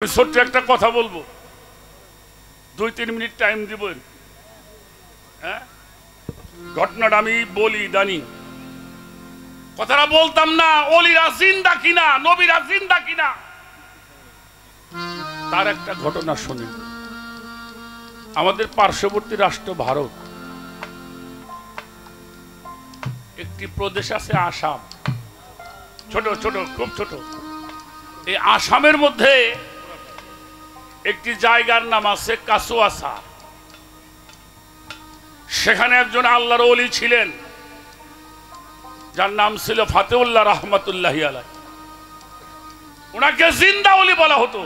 ছোট্ট একটা কথা বলবো, 2-3 মিনিট টাইম দিবেন। হ্যাঁ, ঘটনাটা আমি বলি জানি, কথাটা বলতাম না ওলিরা জিন্দা কিনা, নবীরা জিন্দা কিনা, তার একটা ঘটনা শুনি। আমাদের পার্শ্ববর্তী রাষ্ট্র ভারত, একটি প্রদেশ আছে আসাম, ছোট ছোট খুব ছোট। এই আসামের মধ্যে একটি জায়গার নাম আছে কাসুয়াসা। সেখানে একজন আল্লাহর ওলি ছিলেন, যার নাম ছিল ফাতেউল্লাহ রহমাতুল্লাহি আলাইহি। ওনাকে জিন্দা ওলি বলা হতো।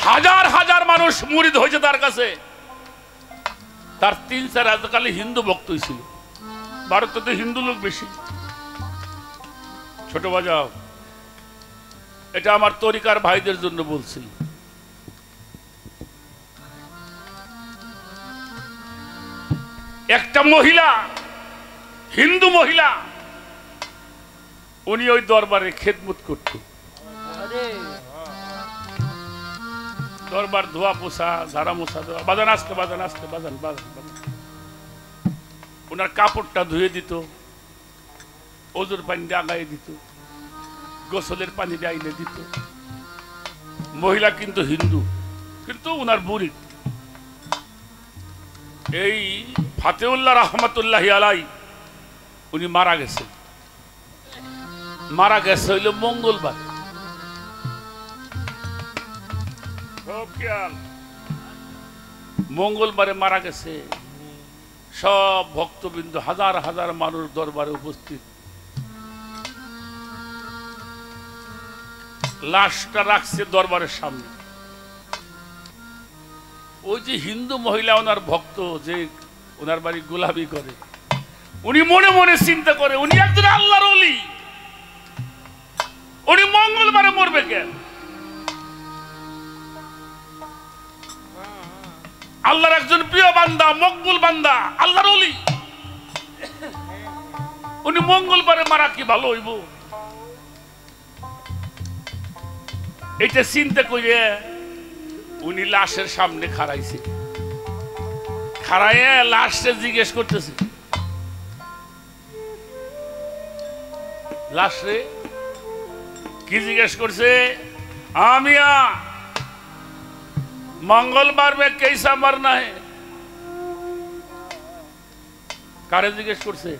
হাজার হাজার মানুষ মুরিদ হয়েছে তার কাছে। তার 3-4 হাজার হিন্দু ভক্তই ছিল। ভারতে তো হিন্দু লোক বেশি। ছোট বাজাও, এটা আমার তরিকার ভাইদের জন্য বলছি। একটা মহিলা, হিন্দু মহিলা, উনি ওই দরবারে খেদমত করত। দরবার ধোয়া পোছা, ঝাড়া মোছা দেওয়া, বাজান আসতে বাজান আসতে বাজান বাজান বাজান। ওনার কাপড়টা ধুয়ে দিত, ওজুর পানি দিয়ে আগায় দিত, গোসলের পানি দিয়ে আইলে দিত। মহিলা কিন্তু হিন্দু, কিন্তু উনার বুড়ি। এই ফাতেউল্লাহ রহমাতুল্লাহি আলাইহি উনি মারা গেছে। মারা গেছে হইল মঙ্গলবার। মঙ্গলবারে মারা গেছে। সব ভক্তবৃন্দ, হাজার হাজার মানুষ দরবারে উপস্থিত। লাশটা রাখছে দরবারের সামনে। ওই যে হিন্দু মহিলা, ওনার ভক্ত, যে ওনার বাড়ি গোলাপি করে, উনি মনে মনে চিন্তা করে উনি একজন আল্লাহর ওলি, উনি মঙ্গলবারে মরবে কেন? আল্লাহর একজন প্রিয় বান্দা, মকবুল বান্দা, আল্লাহর ওলি, উনি মঙ্গলবারে মারা কি ভালো হইব? এটা চিন্তা করে উনি লাশের সামনে খাড়াইছে। খাড়াইয়া লাশে জিজ্ঞেস করতেছে, লাশে কি জিজ্ঞেস করছে? আমিয়া मंगलवार में कैसा मरना है? कारे जिज्ञेस करছে?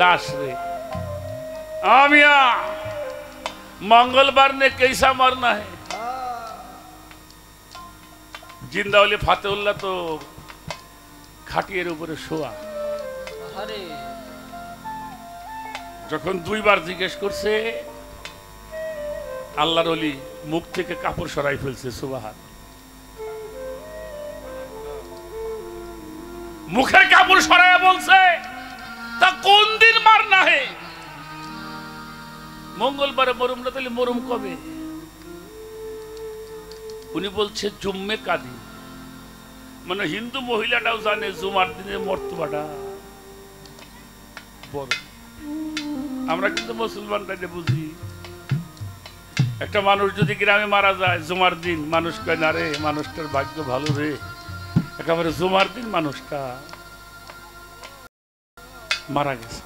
लाश रे। आमिया मंगलवार ने कैसा मरना है? जिंदा वाले फातेउल्लाह तो खाटिएर উপরে শোয়া। আরে যখন 2 বার জিজ্ঞেস করছে, আল্লাহর ওলি মুখ থেকে কাপড় সরাই ফেলছে। সুবহান। মুখের কাপড় সরাইয়া বলছে, তা কোন দিন মারনা হে? মঙ্গলবারে মরুম না, তাহলে মরুম কবে? উনি বলছে জুম্মে কাদি। মানে হিন্দু মহিলাটাও জানে জুমার দিনে মর্তবাটা বড়। আমরা কিন্তু মুসলমানরা বুঝি, একটা মানুষ যদি গ্রামে মারা যায় জুমার দিন, মানুষ কয় না রে, মানুষটার ভাগ্য ভালো রে, একেবারে জুমার দিন মানুষটা মারা গেছে।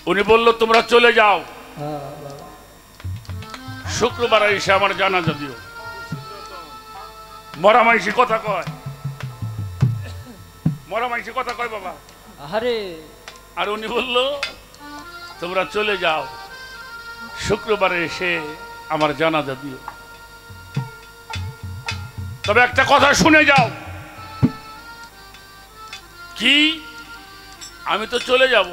উনি বলল তোমরা চলে যাও, শুক্রবার এসে আমার জানাজা দিও। মরা মাইসি কথা কয়, মরা মাইসি কথা কয় বাবা। আরে আর উনি বলল তোমরা চলে যাও, শুক্রবারে এসে আমার জানাজা দিও। তবে একটা কথা শুনে যাও। কি? আমি তো চলে যাব,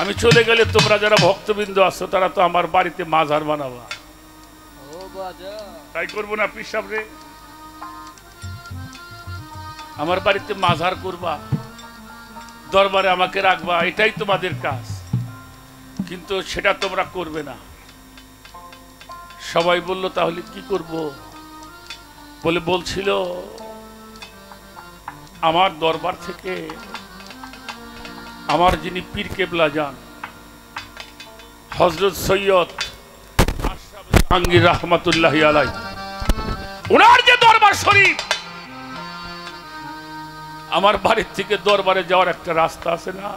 আমি চলে গেলে তোমরা যারা ভক্তবৃন্দ আছো তারা তো আমার বাড়িতে মাজার বানাবা। তাই করবো না পীর সাহেব রে? আমার বাড়িতে মাজার করবা, দরবারে আমাকে রাখবা, এটাই তোমাদের কাজ, কিন্তু সেটা তোমরা করবে না। সবাই বলল তাহলে কি করব? বলছিল আমার দরবার থেকে আমার যিনি পীর কেবলা যান হযরত সৈয়দ আশরাফ জাহাঙ্গীর রহমাতুল্লাহি আলাইহি, ওনার যে দরবার শরীফ, আমার বাড়ির থেকে দরবারে যাওয়ার একটা রাস্তা আছে না,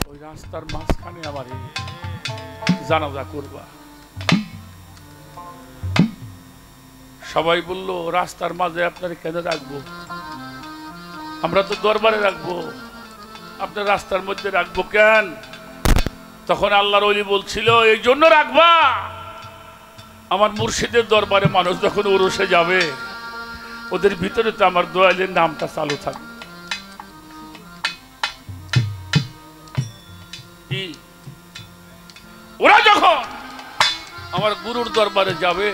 ওই রাস্তার মাঝখানে আমার জানাজা করবা। সবাই বলল রাস্তার মাঝে আপনার কেন রাখবো, আমরা তো দরবারে রাখবো, আপনার রাস্তার মধ্যে রাখবো কেন? তখন আল্লাহর ওলি বলছিল এই জন্য রাখবা, আমার মুর্শিদের দরবারে মানুষ যখন উরুসে যাবে ওদের ভিতরে তো আমার দয়ালের নামটা চালু থাকবে। ওরা যখন আমার গুরুর দরবারে যাবে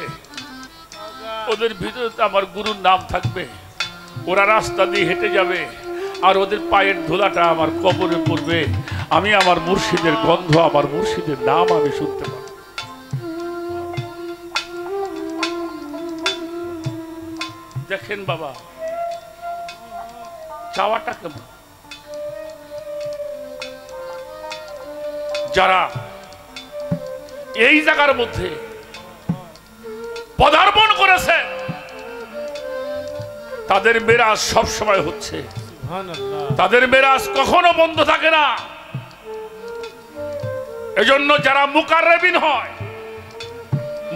ওদের ভিতরে তো আমার গুরুর নাম থাকবে, ওরা রাস্তা দিয়ে হেঁটে যাবে আর ওদের পায়ের ধুলাটা আমার কবরে পড়বে, আমি আমার মুর্শিদের গন্ধ, আমার মুর্শিদের নাম আমি শুনতে পাবো। দেখেন বাবা চাওয়াটা কেমন। যারা এই জায়গার মধ্যে পদার্পণ করেছে তাদের মেরাজ সব সময় হচ্ছে, তাদের মেরাজ কখনো বন্ধ থাকে না। এজন্য যারা মুকাররেবিন হয়,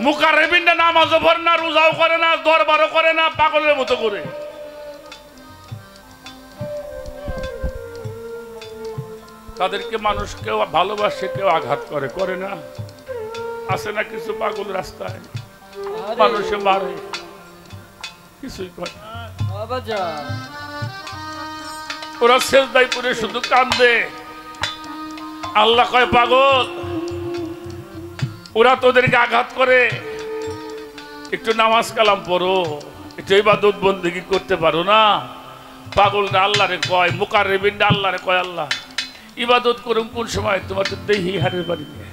মুকাররেবিনরা নামাজও পড়ে না, রোজাও করে না, দরবারও করে না, পাগলের মতো করে। তাদেরকে মানুষ কেউ ভালোবাসে, কেউ আঘাত করে, করে না? আছে না কিছু পাগল রাস্তায় মানুষে মারে, কিছুই করে। ওরা সেজদায় পড়ে শুধু কান্দে, আল্লাহ কয় পাগল, ওরা তোদেরকে আঘাত করে, একটু নামাজ কালাম পড়ো, একটু ইবাদত বন্দেগী করতে পারো না? পাগলটা আল্লাহরে কয়, মুকাররেবিনটা আল্লাহরে কয় আল্লাহ ইবাদত করুন কোন সময়, তোমার তো দেহি হারের বাড়ি নিয়ে।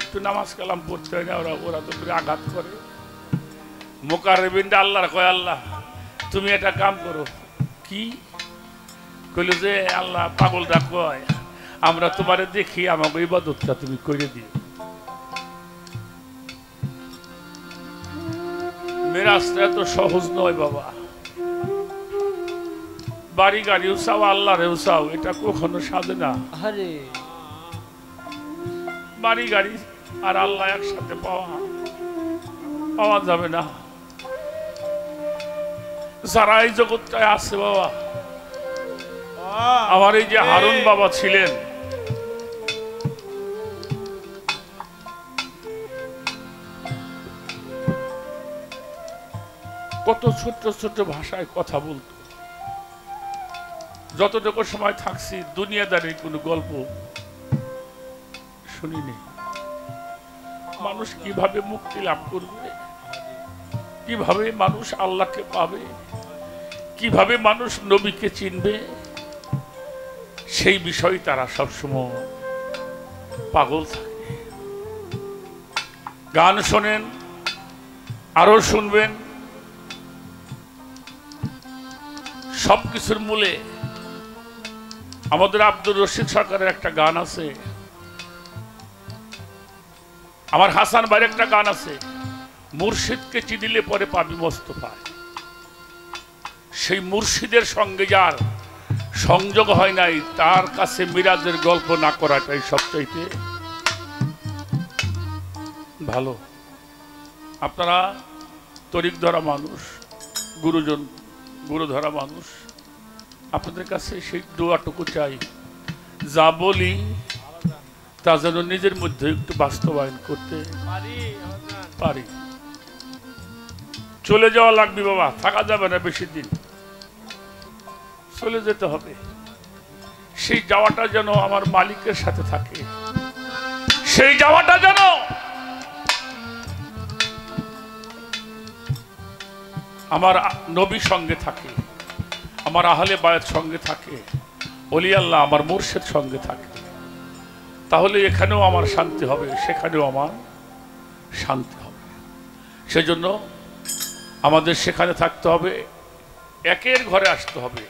একটু নামাজ কালাম পড়তে হয় না? ওরা তো আঘাত করে। মুকাররেবিনটা আল্লাহর কয় আল্লাহ তুমি এটা কাম করো। কি কইল যে আল্লাহ পাগলটা কয় আমরা তোমারে দেখি, আমাকে ইবাদতটা তুমি করে দিও। মেরাজটা এত সহজ নয় বাবা। বাড়ি গাড়িও চাও, আল্লাহরেও চাও, এটা কখনো সাজে না। বাড়ি গাড়ি আর আল্লাহ একসাথে পাওয়া যাবে না। যারা এই জগৎটায় আছে বাবা, আমার এই যে হারুন বাবা ছিলেন, কত ছোট্ট ছোট্ট ভাষায় কথা বলতো। যতটুকু সময় থাকছি দুনিয়াদারির কোনো গল্প শুনিনি। মানুষ কিভাবে মুক্তি লাভ করবে, কিভাবে মানুষ আল্লাহকে পাবে, কিভাবে মানুষ নবীকে চিনবে, সেই বিষয় তারা সবসময় পাগল থাকে। গান শোনেন, আরো শুনবেন, সবকিছুর মূলে আমাদের আব্দুর রশিদ সরকারের একটা গান আছে, আমার হাসান ভাইয়ের একটা গান আছে, মুর্শিদকে চিনিলে পরে পাবি মোস্তফায়। সেই মুর্শিদের সঙ্গে যার সংযোগ হয় নাই তার কাছে মিরাজের গল্প না করাটাই সবচাইতে ভালো। আপনারা তরিক ধরা মানুষ, গুরুজন গুরু ধরা মানুষ, আপনাদের কাছে সেই দোয়াটুকু চাই, যা বলি তা যেন নিজের মধ্যে একটু বাস্তবায়ন করতে পারি। চলে যাওয়া লাগবে বাবা, থাকা যাবে না বেশি দিন, চলে যেতে হবে। সেই যাওয়াটা যেন আমার মালিকের সাথে থাকে, সেই যাওয়াটা যেন আমার নবীর সঙ্গে থাকে, আমার আহলে বায়াত সঙ্গে থাকে, ওলি আল্লাহ আমার মুর্শিদ সঙ্গে থাকে। তাহলে এখানেও আমার শান্তি হবে, সেখানেও আমার শান্তি হবে। সেজন্য আমাদের সেখানে থাকতে হবে, একের ঘরে আসতে হবে,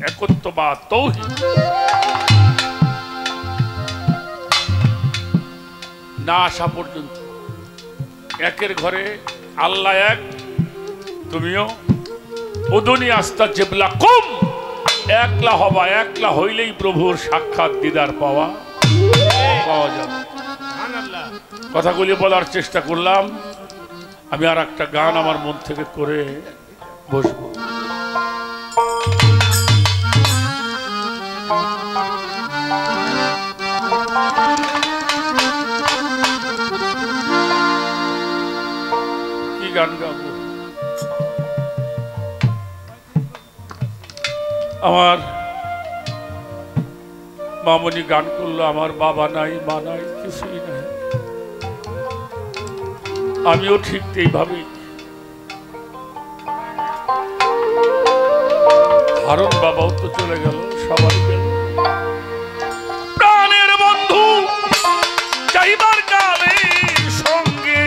একত্ববাদ তৌহিদ না আসা পর্যন্ত। একের ঘরে আল্লাহ এক, তুমিও উদুনি আস্তা জেবলা কুম, একলা হবা, একলা হইলেই প্রভুর সাক্ষাৎ দিদার পাওয়া যাবে। কথাগুলি বলার চেষ্টা করলাম। আমি আর একটা গান আমার মন থেকে করে বসবো। কি গান গাবো? আমার মামনি গান করলো, আমার বাবা নাই, মা নাই, কিছুই নাই। আমিও ঠিক এইভাবে হারুন বাবাও তো চলে গেল, সবাই গেল। প্রাণের বন্ধু চাইবার কালে সঙ্গে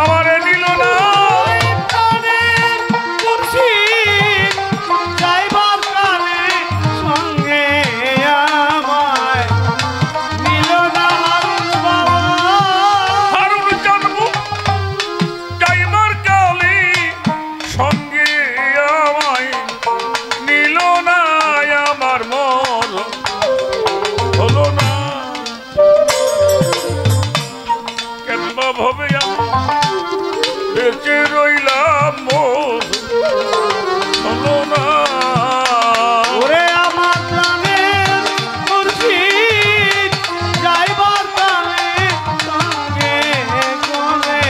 আমার নিল না, বেঁচে রইলাম মোর হলো না। ওরে আমার প্রাণের মুর্শিদ যাইবার কালে সঙ্গে গলে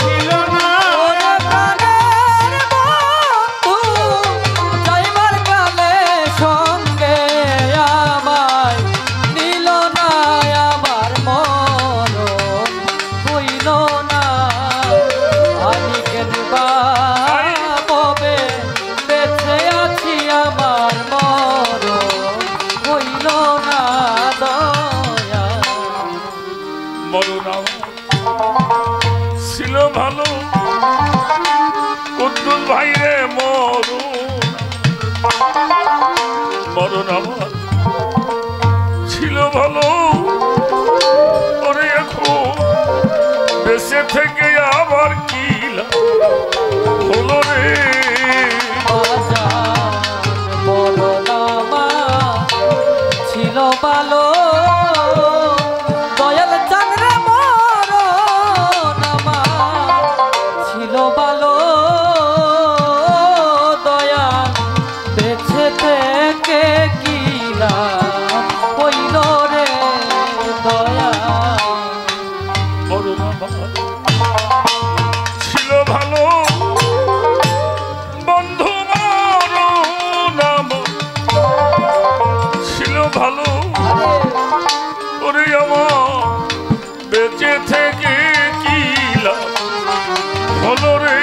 ছিল না। ওরে প্রাণের বন্ধু যাইবার কালে সঙ্গে আমায় নিল না, আমার মন হইল না। আমি কেন পাবে বেঁচে আছি, আমার মন হইল না দয়া। মরণ ছিল ভালো কুদ্দুস ভাই রে, মরণ আমার ছিল ভালো। ওরে এখন বেঁচে থেকে আবার কি হলো রে? মরণ আমার ছিল ভালো, দয়াল চাঁদরে মরণ আমার ছিল ভালো। দয়াল বেঁচে থেকে কি লাভ হইল রে দয়া। মরণ আমার ছিল ভালো বন্ধু, মরণ আমার ছিল ভালো। ওরে আমার বেঁচে থেকে কি লাভ হলো রে?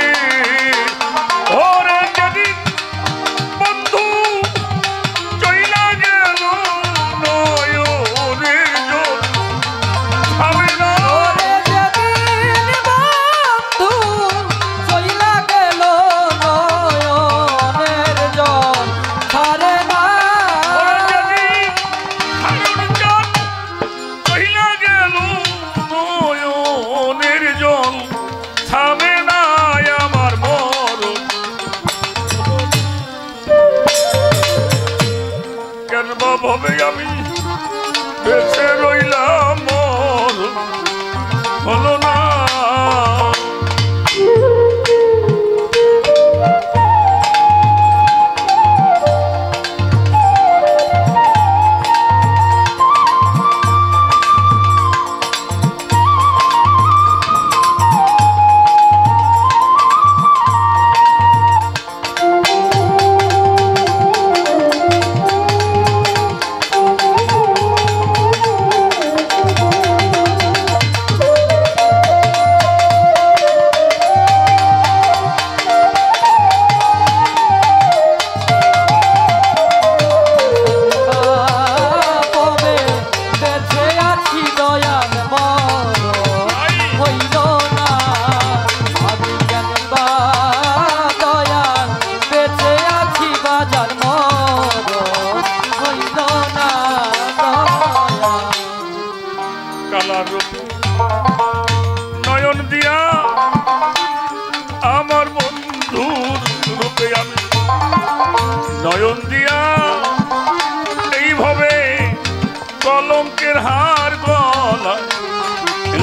ওরে যেদিন বন্ধু চইলা গেল নয়নের জল হবে না। ওরে যেদিন বন্ধু চইলা গেল নয়নের জল ছাড়ে না। ওরে যেদিন হারুন চাঁদ চইলা গেল নয়নের জল থামে না, আমার মরণ কেন বা ভাবে আমি বেঁচে রইলাম, মরণ হলো না।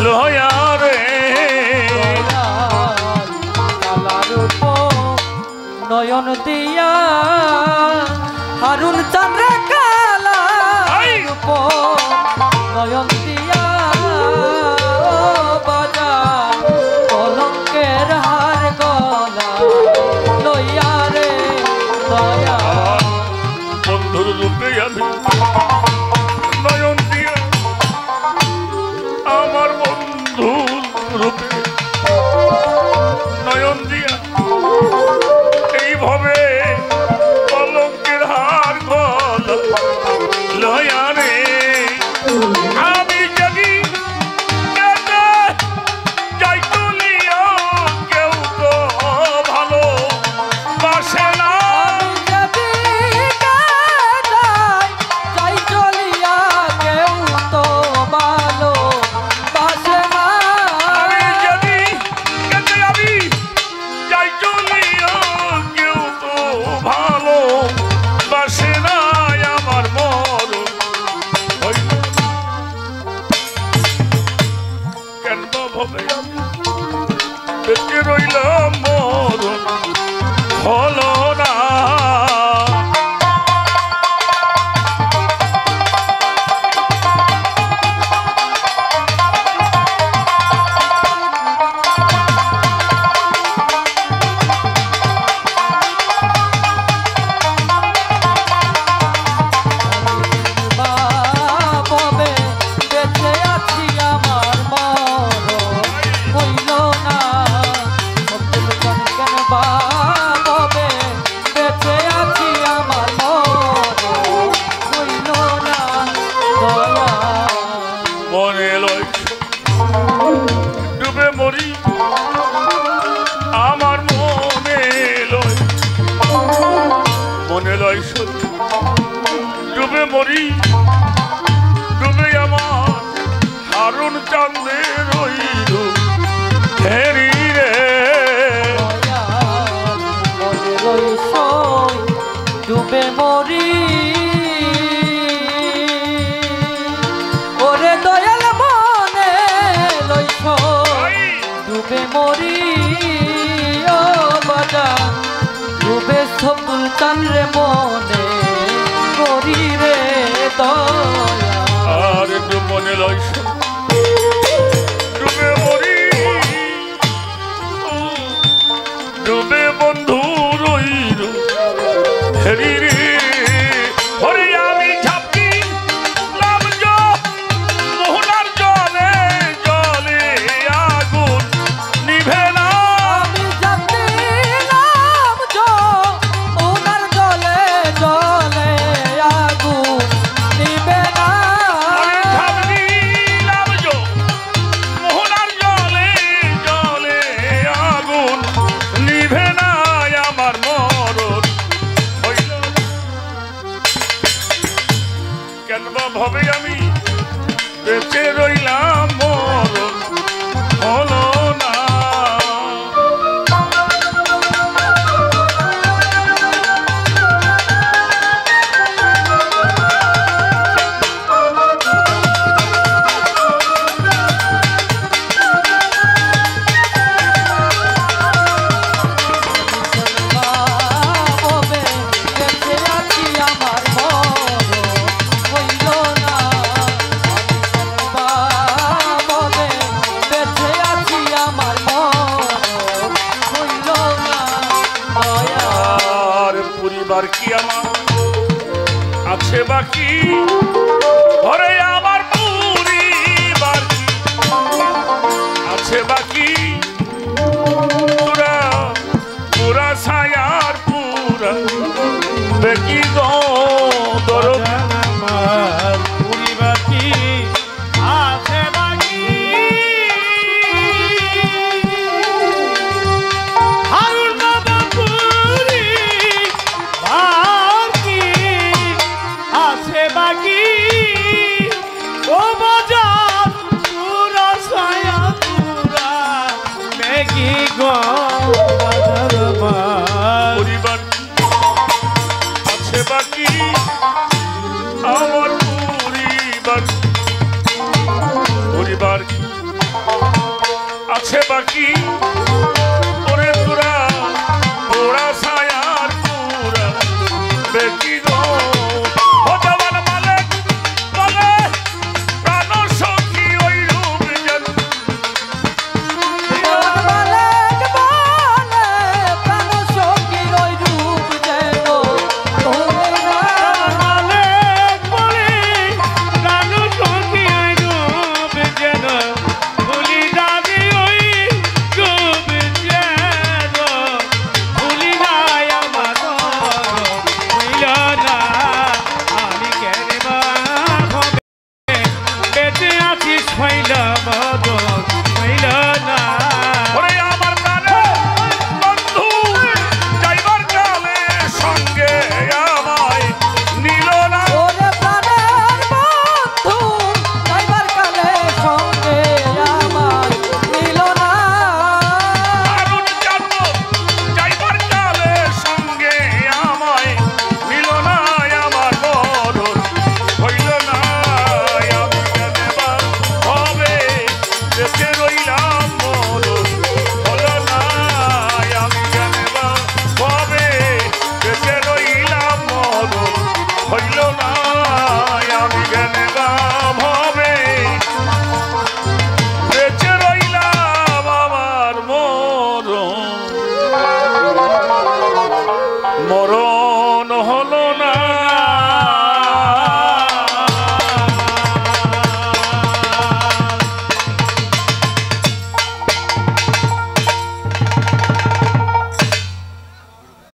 লয়ারে কালার নয়ন দিয়া হারুন চন্দ্র কালা নয়ন দিয়া বাজার কলঙ্কের হার গলা লইয়ারে দয়া বন্ধুর রূপে আমি নয়ন দিয়া আমার বন্ধুর রূপে নয়ন দিয়া এইভাবে কলঙ্কের হার গলা লয়ারে আমি যদি যাই তুলিয়া কেউ তো ভালো বাসে না যাই চলিয়া কেউ তো ভালো বাসে না আমি যদি আমি যাই চলিয়া কেউ তো ভালো বাসে না আমার মরণ হইল কেন ভাবে আমি বেঁচে রইলাম মরণ হলো না বাববে বেঁচে আছি আমার মরণ হইল না সত্যি কেন বাববে বেঁচে আছি আমার মরণ হইল না দয়া মনে লয় ডুবে মরি আমার মনে লয় সত্যি ডুবে মরি ডুবে আমার হারুন চাঁদের রইল ফেরি রে ডুবে মরি ওরে দয়াল মনে লইছ ডুবে মরি ও বাজা ডুবে সবুল চান রে মনে করি রে দয়া আর একটু মনে লয় ডুবে মরি ডুবে বন্ধু রইল হেরি রে হরে আমি ঝাপকি লাভ মোহনার জলে জলে আগুন নিভে না আমি জানতিলাম ওনার জলে জলে আগুন নিবে না আমি ঝাপকিলাম মোহনার জলে জলে আগুন নিভে না আমার মরণ হইল কেন বা ভাবে আমি বেঁচে রইলাম মরণ হলো না বাববে বেঁচে আছি আমার মরণ হইল না বাববে বেঁচে আছি আমার মরণ হইল না দয়া আর পরিবার কি আমার আছে বাকি ঘরে আমার পরিবার কি আছে বাকি পুরা পুরা ছায়ার পুরা বেকি দরদ আমার পরিবারটি আছে বাকি হারুন বাবা পরিবারটি আছে বাকি ও বাজার পুরা ছায়া পুরা বেকি গো বাজার আমার পরিবার আছে বাকি আমার পরিবার পরিবার আছে বাকি ওরে তোরা পোড়া ছায়ার পুরা বেকি গো ও জওয়ান মালিক বলে প্রাণ সখী ওই রূপ যেন মরণ